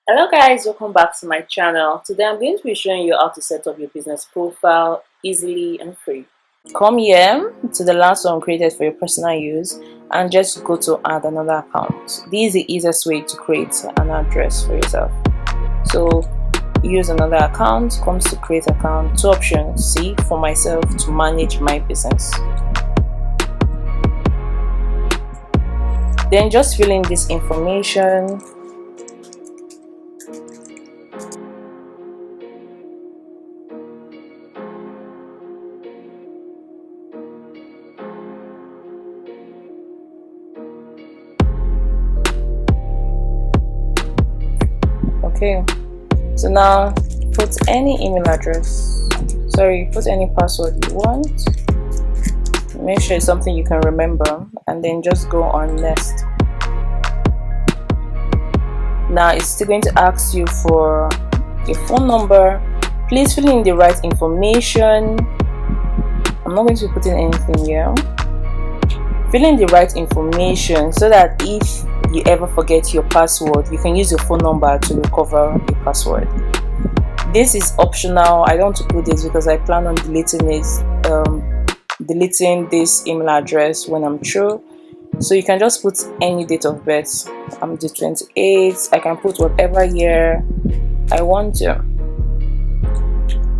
Hello guys, welcome back to my channel. Today I'm going to be showing you how to set up your business profile easily and free. Come here to the last one created for your personal use and just go to add another account. This is the easiest way to create an address for yourself. So use another account, comes to create account, two options. See, for myself to manage my business. Then just fill in this information. Okay, so now put any email address, put any password you want. Make sure it's something you can remember, and then just go on next. Now it's still going to ask you for a phone number. Please fill in the right information. I'm not going to be putting anything here. Fill in the right information so that if you ever forget your password, you can use your phone number to recover your password. This is optional. I don't want to put this because I plan on deleting this email address when I'm through. So you can just put any date of birth. I'm the 28th. I can put whatever year I want to.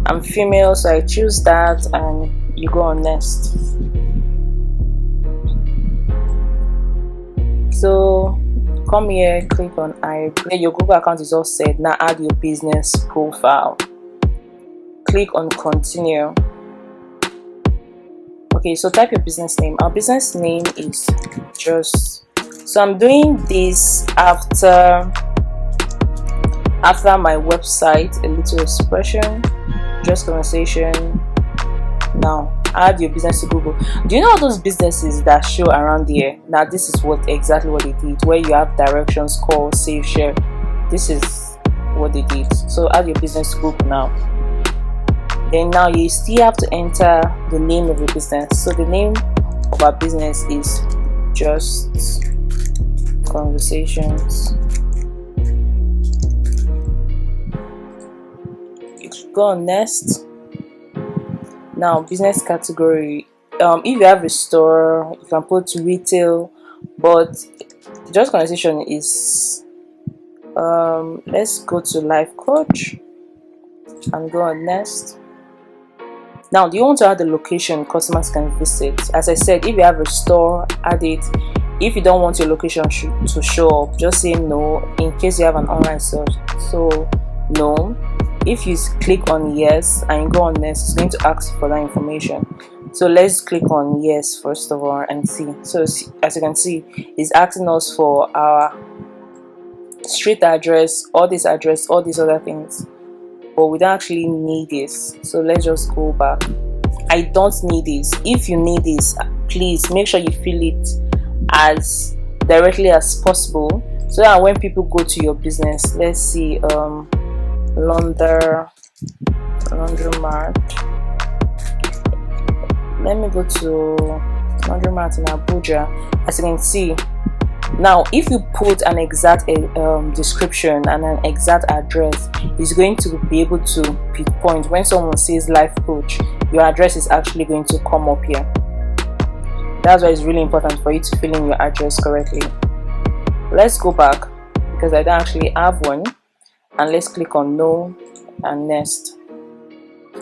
I'm female, so I choose that, and you go on next. So come here, click on I agree. Your Google account is all set. Now add your business profile. Click on continue. Okay, so type your business name. Our business name is just, so I'm doing this after my website, a little expression, just conversation. Now add your business to Google. Do you know all those businesses that show around here? Now this is exactly what they did, where you have directions, call, save, share. This is what they did. So add your business to Google now. Then now you still have to enter the name of your business. So the name of our business is just conversations. You go on next. Now business category, if you have a store, you can put retail, but just conversation is let's go to life coach and go on next. Now do you want to add the location customers can visit? As I said, if you have a store, add it. If you don't want your location to show up, just say no in case you have an online store. So no. If you click on yes and you go on next, it's going to ask for that information. So let's click on yes first of all and see. So as you can see, it's asking us for our street address, all these other things, but we don't actually need this. So let's just go back. I don't need this. If you need this, please make sure you fill it as directly as possible, so that when people go to your business, let's see, laundromat. Let me go to laundromat in Abuja. As you can see, now if you put an exact description and an exact address, it's going to be able to pinpoint when someone says life coach, your address is actually going to come up here. That's why it's really important for you to fill in your address correctly. Let's go back because I don't actually have one, and let's click on no and next.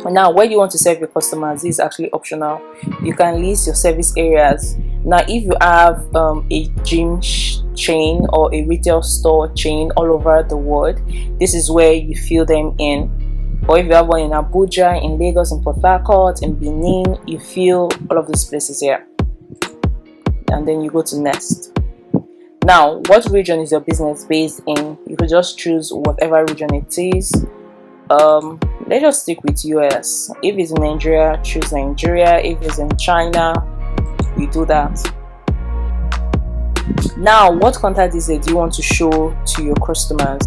Now where you want to serve your customers, this is actually optional. You can list your service areas. Now if you have a gym chain or a retail store chain all over the world, this is where you fill them in. Or if you have one in Abuja, in Lagos, in Port Harcourt, in Benin, you fill all of these places here, and then you go to next. Now what region is your business based in? You could just choose whatever region it is. Let's just stick with US. If it's in Nigeria, choose Nigeria. If it's in China, you do that. Now what contact details do you want to show to your customers?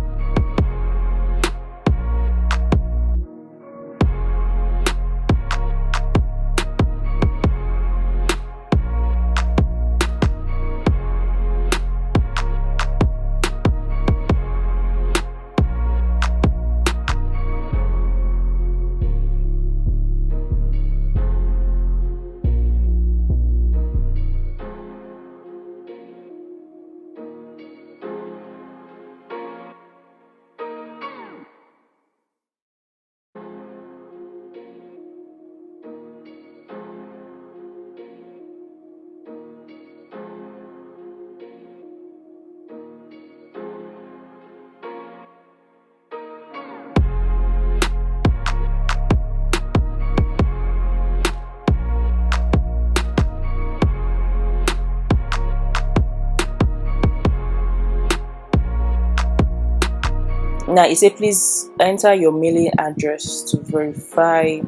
Now it say please enter your mailing address to verify.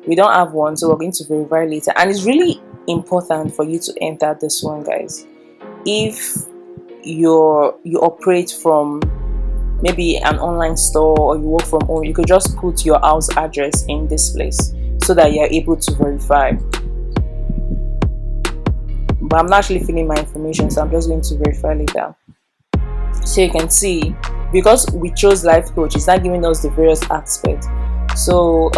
We don't have one, so we're going to verify later. And it's really important for you to enter this one, guys. If you operate from maybe an online store or you work from home, you could just put your house address in this place so that you're able to verify. But I'm not actually filling my information, so I'm just going to verify later. So you can see, because we chose life coach, it's not giving us the various aspects. So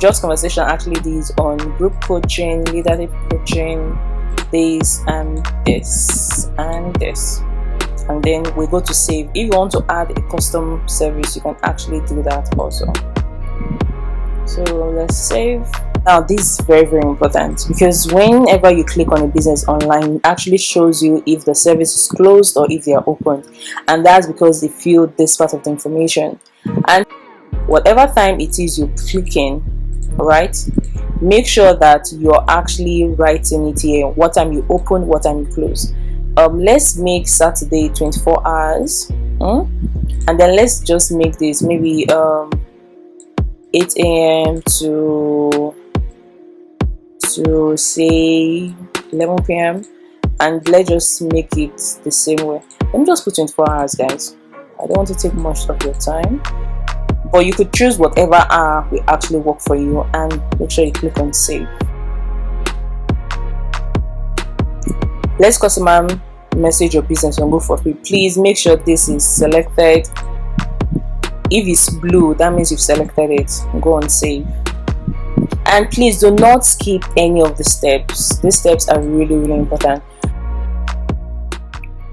just conversation, actually these on group coaching, leadership coaching, this and this and this, and then we go to save. If you want to add a custom service, you can actually do that also. So let's save. Now this is very, very important, because whenever you click on a business online, it actually shows you if the service is closed or if they are open, and that's because they filled this part of the information. And whatever time it is you're clicking, right, make sure that you're actually writing it here, what time you open, what time you close. Let's make Saturday 24 hours, and then let's just make this maybe 8 a.m. to say 11 p.m. and let's just make it the same way. Let me just put 24 hours, guys. I don't want to take much of your time, but you could choose whatever hour will actually work for you, and make sure you click on save. Let's customer message your business and go for free. Please make sure this is selected. If it's blue, that means you've selected it. Go on save. And please do not skip any of the steps. These steps are really, really important.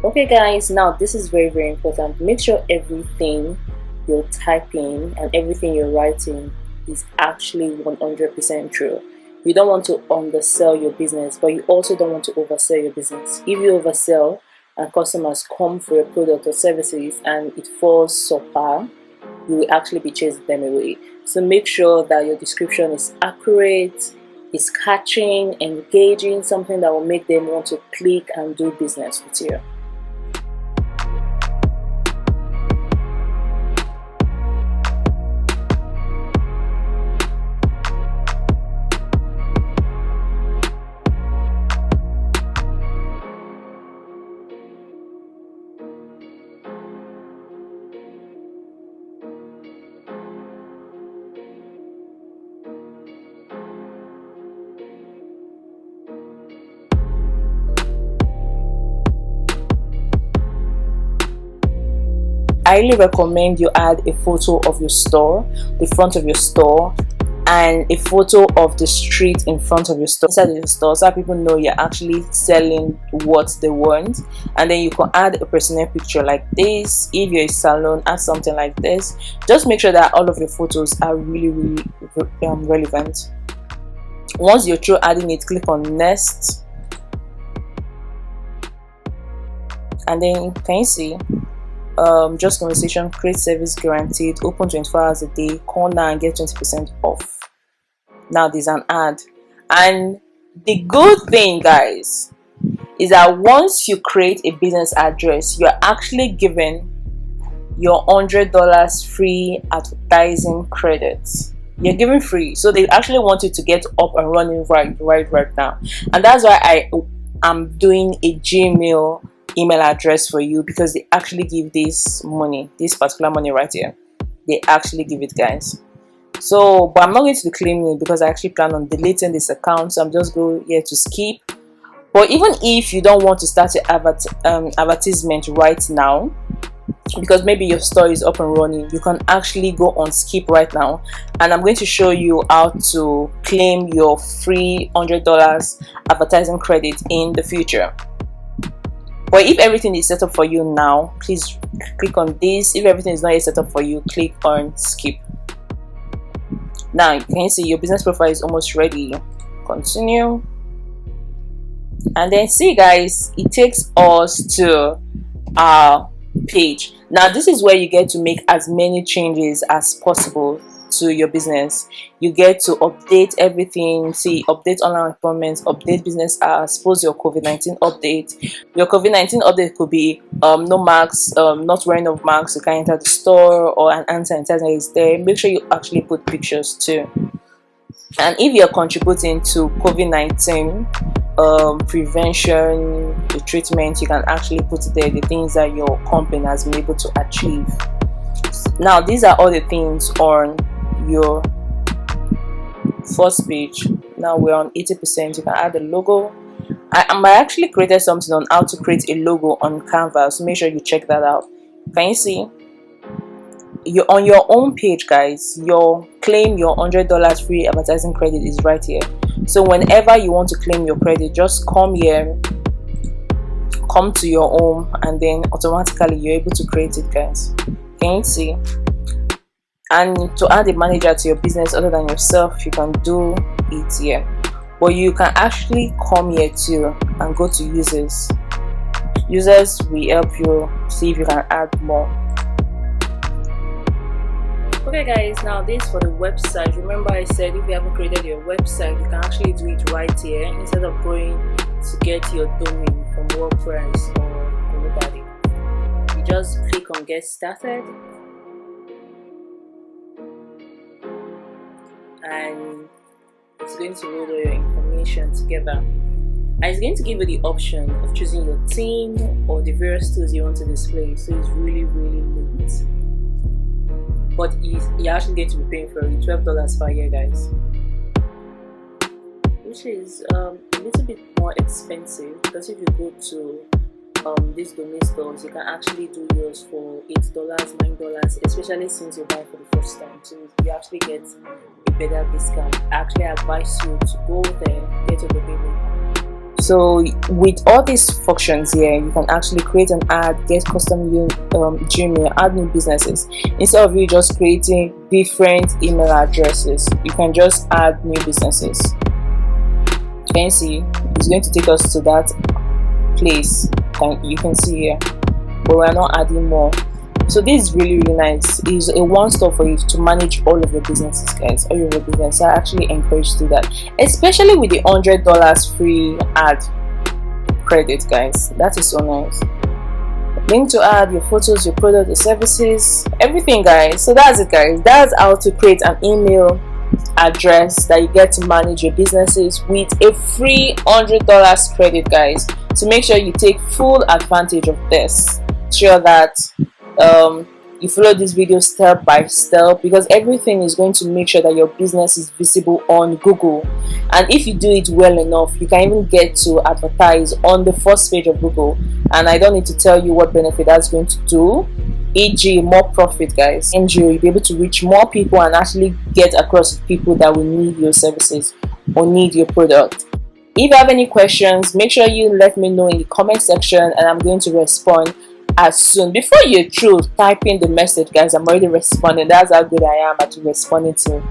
Okay guys, now this is very, very important. Make sure everything you're typing and everything you're writing is actually 100% true. You don't want to undersell your business, but you also don't want to oversell your business. If you oversell and customers come for your product or services and it falls subpar, you will actually be chasing them away. So make sure that your description is accurate, is catching, engaging, something that will make them want to click and do business with you. I highly recommend you add a photo of your store, the front of your store, and a photo of the street in front of your store, inside your store, so that people know you're actually selling what they want. And then you can add a personal picture like this. If you're a salon, add something like this. Just make sure that all of your photos are really, really relevant. Once you're through adding it, click on next, and then can you see just conversation, create service guaranteed, open 24 hours a day, call now and get 20% off. Now there's an ad, and the good thing, guys, is that once you create a business address, you're actually given your $100 free advertising credits. You're giving free, so they actually want you to get up and running right now. And that's why I am doing a Gmail email address for you, because they actually give this money, this particular money right here. They actually give it, guys. So, but I'm not going to be claiming it because I actually plan on deleting this account, so I'm just going here to skip. But even if you don't want to start your advertisement right now, because maybe your store is up and running, you can actually go on skip right now, and I'm going to show you how to claim your free $100 advertising credit in the future. But if everything is set up for you now, please click on this. If everything is not yet set up for you, click on skip. Now you can see your business profile is almost ready. Continue, and then see, guys, it takes us to our page. Now this is where you get to make as many changes as possible to your business. You get to update everything, see, update online appointments, update business hours, post your COVID-19 update. Your COVID-19 update could be no masks, not wearing of masks, you can enter the store, or an hand sanitizer is there. Make sure you actually put pictures too. And if you're contributing to COVID-19 prevention, the treatment, you can actually put there the things that your company has been able to achieve. Now these are all the things on your first page. Now we're on 80%. You can add a logo. I actually created something on how to create a logo on Canva, so make sure you check that out. Can you see? You're on your own page, guys. Your claim your $100 free advertising credit is right here. So whenever you want to claim your credit, just come here, come to your home, and then automatically you're able to create it, guys. Can you see? And to add a manager to your business other than yourself, you can do it here, but you can actually come here too and go to users. Users will help you see if you can add more. Okay guys, now this for the website. Remember I said if you haven't created your website, you can actually do it right here instead of going to get your domain from WordPress or GoDaddy. You just click on get started, and it's going to load all your information together, and it's going to give you the option of choosing your theme or the various tools you want to display. So it's really neat, but you're actually going to be paying for it $12 per year, guys, which is a little bit more expensive, because if you go to these domain stores, you can actually do yours for $8, $9, especially since you buy for the first time. So you actually get a better discount. I actually advise you to go there, get your domain. So with all these functions here, you can actually create an ad, get custom Gmail, add new businesses. Instead of you just creating different email addresses, you can just add new businesses. Can you see? It's going to take us to that place. You can see here, but we're not adding more. So this is really nice. It's a one-stop for you to manage all of your businesses, guys. All of your business. I actually encourage you to do that, especially with the $100 free ad credit, guys. That is so nice. Link to add your photos, your product, your services, everything, guys. So that's it, guys. That's how to create an email address that you get to manage your businesses with a free $100 credit, guys. So make sure you take full advantage of this. Sure that you follow this video step by step, because everything is going to make sure that your business is visible on Google. And if you do it well enough, you can even get to advertise on the first page of Google. And I don't need to tell you what benefit that's going to do, e.g. more profit, guys. And you'll be able to reach more people and actually get across to people that will need your services or need your product. If you have any questions, make sure you let me know in the comment section, and I'm going to respond as soon. Before you're through typing the message, guys, I'm already responding. That's how good I am at responding to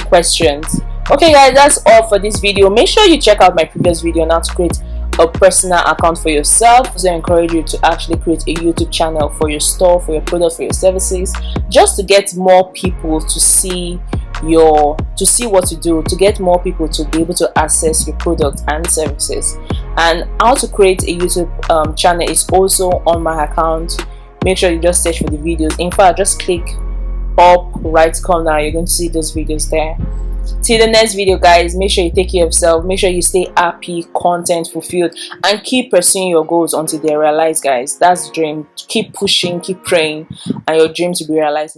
questions. Okay guys, that's all for this video. Make sure you check out my previous video on how to create a personal account for yourself. So I encourage you to actually create a YouTube channel for your store, for your product, for your services, just to get more people to see what you do, to get more people to be able to access your product and services. And how to create a YouTube channel is also on my account. Make sure you just search for the videos. In fact, just click up right corner, you're going to see those videos there. Till the next video, guys, make sure you take care of yourself, make sure you stay happy, content, fulfilled, and keep pursuing your goals until they're realized, guys. That's the dream. Keep pushing, keep praying, and your dreams will be realized.